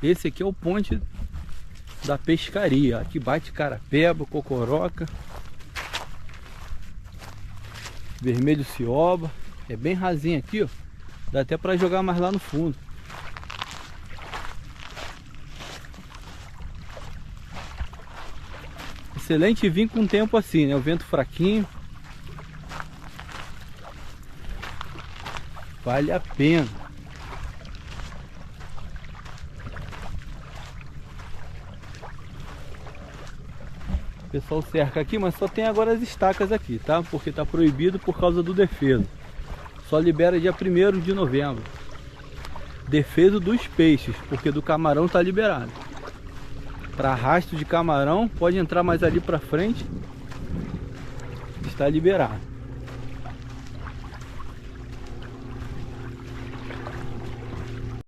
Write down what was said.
Esse aqui é o ponte da pescaria. Aqui bate carapeba, cocoroca, vermelho cioba. É bem rasinho aqui, ó. Dá até para jogar mais lá no fundo. Excelente vir com tempo assim, né? O vento fraquinho. Vale a pena. O pessoal cerca aqui, mas só tem agora as estacas aqui, tá? Porque tá proibido por causa do defeso. Só libera dia 1º de novembro. Defeso dos peixes, porque do camarão tá liberado. Para arrasto de camarão, pode entrar mais ali para frente. Está liberado.